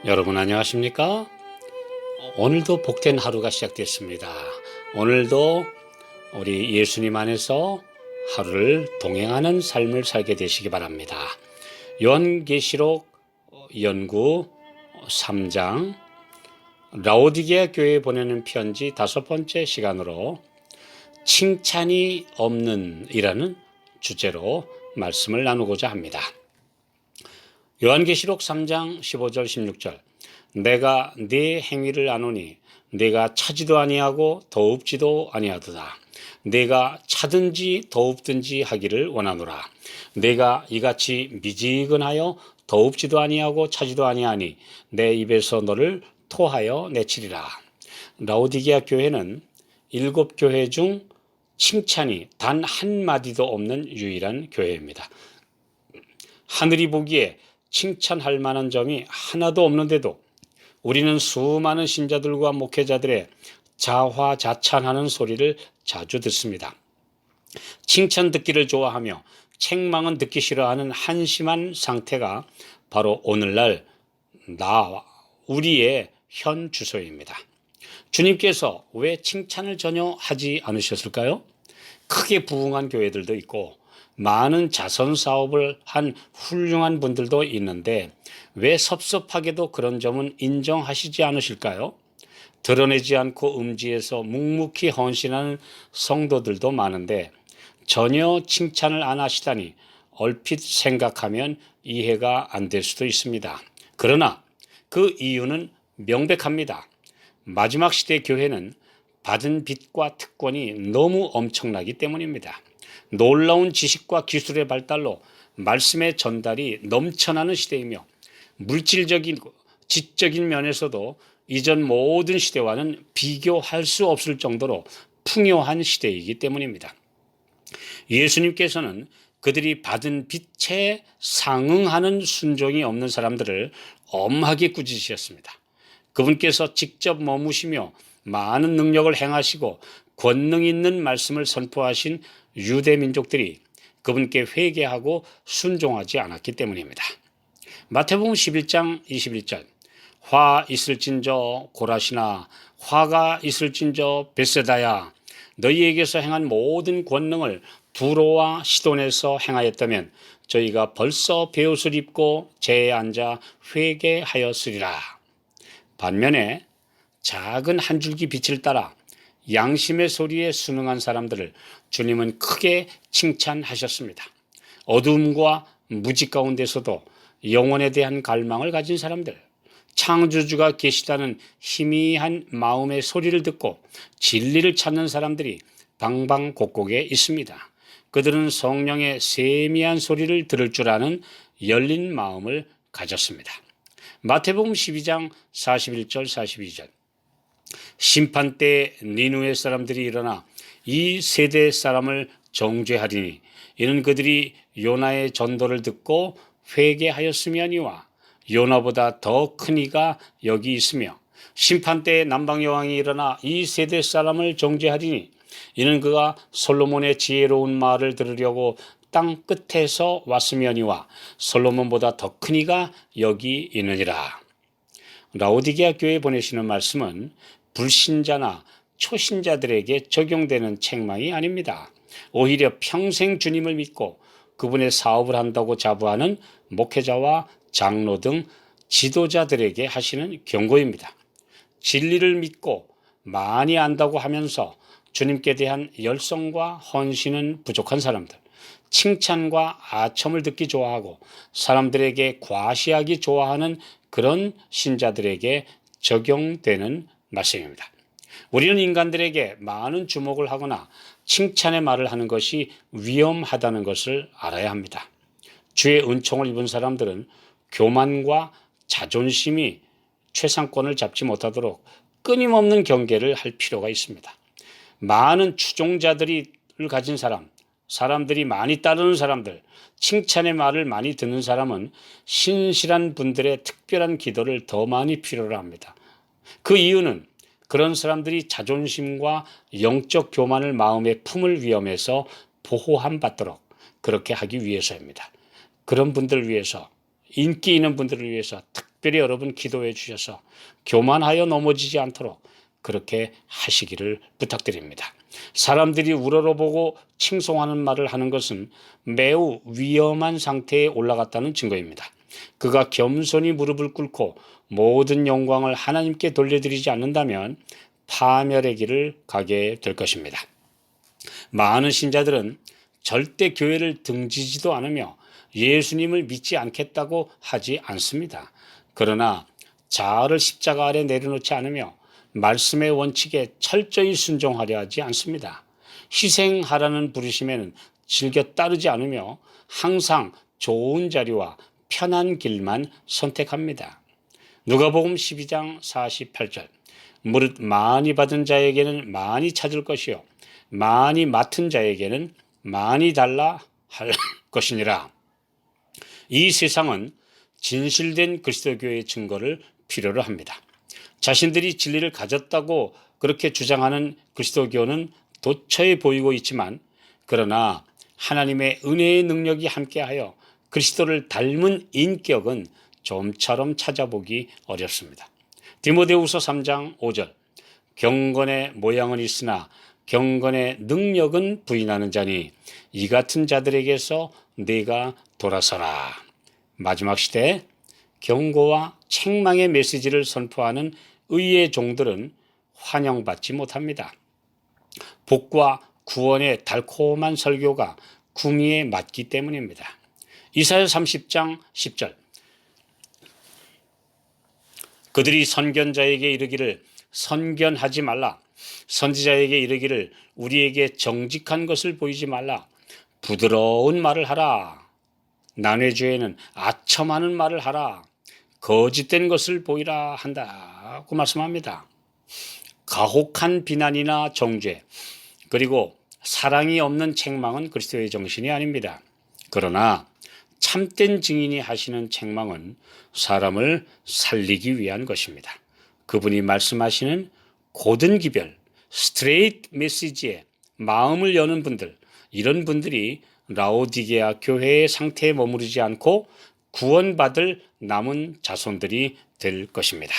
여러분 안녕하십니까? 오늘도 복된 하루가 시작됐습니다. 오늘도 우리 예수님 안에서 하루를 동행하는 삶을 살게 되시기 바랍니다. 요한계시록 연구 3장 라오디게아 교회에 보내는 편지 5번째 시간으로 칭찬이 없는 이라는 주제로 말씀을 나누고자 합니다. 요한계시록 3장 15절 16절 내가 네 행위를 아노니 내가 차지도 아니하고 더웁지도 아니하도다. 내가 차든지 더웁든지 하기를 원하노라. 내가 이같이 미지근하여 더웁지도 아니하고 차지도 아니하니 내 입에서 너를 토하여 내치리라. 라오디게아 교회는 7교회 중 칭찬이 단 한마디도 없는 유일한 교회입니다. 하늘이 보기에 칭찬할 만한 점이 하나도 없는데도 우리는 수많은 신자들과 목회자들의 자화자찬하는 소리를 자주 듣습니다. 칭찬 듣기를 좋아하며 책망은 듣기 싫어하는 한심한 상태가 바로 오늘날 우리의 현 주소입니다. 주님께서 왜 칭찬을 전혀 하지 않으셨을까요? 크게 부흥한 교회들도 있고 많은 자선 사업을 한 훌륭한 분들도 있는데 왜 섭섭하게도 그런 점은 인정하시지 않으실까요? 드러내지 않고 음지에서 묵묵히 헌신하는 성도들도 많은데 전혀 칭찬을 안 하시다니 얼핏 생각하면 이해가 안 될 수도 있습니다. 그러나 그 이유는 명백합니다. 마지막 시대 교회는 받은 빚과 특권이 너무 엄청나기 때문입니다. 놀라운 지식과 기술의 발달로 말씀의 전달이 넘쳐나는 시대이며 물질적인 지적인 면에서도 이전 모든 시대와는 비교할 수 없을 정도로 풍요한 시대이기 때문입니다. 예수님께서는 그들이 받은 빚에 상응하는 순종이 없는 사람들을 엄하게 꾸짖으셨습니다. 그분께서 직접 머무시며 많은 능력을 행하시고 권능 있는 말씀을 선포하신 유대 민족들이 그분께 회개하고 순종하지 않았기 때문입니다. 마태복음 11장 21절 화 있을진저 고라시나 화가 있을진저 벳세다야 너희에게서 행한 모든 권능을 두로와 시돈에서 행하였다면 저희가 벌써 베옷을 입고 제에 앉아 회개하였으리라. 반면에 작은 한 줄기 빛을 따라 양심의 소리에 순응한 사람들을 주님은 크게 칭찬하셨습니다. 어두움과 무지 가운데서도 영혼에 대한 갈망을 가진 사람들, 창조주가 계시다는 희미한 마음의 소리를 듣고 진리를 찾는 사람들이 방방곡곡에 있습니다. 그들은 성령의 세미한 소리를 들을 줄 아는 열린 마음을 가졌습니다. 마태복음 12장 41절 42절 심판 때 니느웨 사람들이 일어나 이 세대 사람을 정죄하리니 이는 그들이 요나의 전도를 듣고 회개하였으며니와 요나보다 더 큰 이가 여기 있으며 심판 때에 남방 여왕이 일어나 이 세대 사람을 정죄하리니 이는 그가 솔로몬의 지혜로운 말을 들으려고 땅 끝에서 왔으며니와 솔로몬보다 더 큰 이가 여기 있느니라. 라오디게아 교회에 보내시는 말씀은 불신자나 초신자들에게 적용되는 책망이 아닙니다. 오히려 평생 주님을 믿고 그분의 사업을 한다고 자부하는 목회자와 장로 등 지도자들에게 하시는 경고입니다. 진리를 믿고 많이 안다고 하면서 주님께 대한 열성과 헌신은 부족한 사람들, 칭찬과 아첨을 듣기 좋아하고 사람들에게 과시하기 좋아하는 그런 신자들에게 적용되는 말씀입니다. 우리는 인간들에게 많은 주목을 하거나 칭찬의 말을 하는 것이 위험하다는 것을 알아야 합니다. 주의 은총을 입은 사람들은 교만과 자존심이 최상권을 잡지 못하도록 끊임없는 경계를 할 필요가 있습니다. 많은 추종자들을 가진 사람들이 많이 따르는 사람들, 칭찬의 말을 많이 듣는 사람은 신실한 분들의 특별한 기도를 더 많이 필요로 합니다. 그 이유는 그런 사람들이 자존심과 영적 교만을 마음에 품을 위험에서 보호함 받도록 그렇게 하기 위해서입니다. 그런 분들을 위해서 인기 있는 분들을 위해서 특별히 여러분 기도해 주셔서 교만하여 넘어지지 않도록 그렇게 하시기를 부탁드립니다. 사람들이 우러러보고 칭송하는 말을 하는 것은 매우 위험한 상태에 올라갔다는 증거입니다. 그가 겸손히 무릎을 꿇고 모든 영광을 하나님께 돌려드리지 않는다면 파멸의 길을 가게 될 것입니다. 많은 신자들은 절대 교회를 등지지도 않으며 예수님을 믿지 않겠다고 하지 않습니다. 그러나 자아를 십자가 아래 내려놓지 않으며 말씀의 원칙에 철저히 순종하려 하지 않습니다. 희생하라는 부르심에는 즐겨 따르지 않으며 항상 좋은 자리와 편한 길만 선택합니다. 누가복음 12장 48절 무릇 많이 받은 자에게는 많이 찾을 것이요 많이 맡은 자에게는 많이 달라 할 것이니라. 이 세상은 진실된 그리스도교의 증거를 필요로 합니다. 자신들이 진리를 가졌다고 그렇게 주장하는 그리스도교는 도처에 보이고 있지만 그러나 하나님의 은혜의 능력이 함께하여 그리스도를 닮은 인격은 좀처럼 찾아보기 어렵습니다. 디모데후서 3장 5절 경건의 모양은 있으나 경건의 능력은 부인하는 자니 이 같은 자들에게서 네가 돌아서라. 마지막 시대에 경고와 책망의 메시지를 선포하는 의의 종들은 환영받지 못합니다. 복과 구원의 달콤한 설교가 구미에 맞기 때문입니다. 이사야 30장 10절 그들이 선견자에게 이르기를 선견하지 말라. 선지자에게 이르기를 우리에게 정직한 것을 보이지 말라. 부드러운 말을 하라. 난회주에는 아첨하는 말을 하라. 거짓된 것을 보이라 한다고 말씀합니다. 가혹한 비난이나 정죄 그리고 사랑이 없는 책망은 그리스도의 정신이 아닙니다. 그러나 참된 증인이 하시는 책망은 사람을 살리기 위한 것입니다. 그분이 말씀하시는 고든 기별, 스트레이트 메시지에 마음을 여는 분들, 이런 분들이 라오디게아 교회의 상태에 머무르지 않고 구원받을 남은 자손들이 될 것입니다.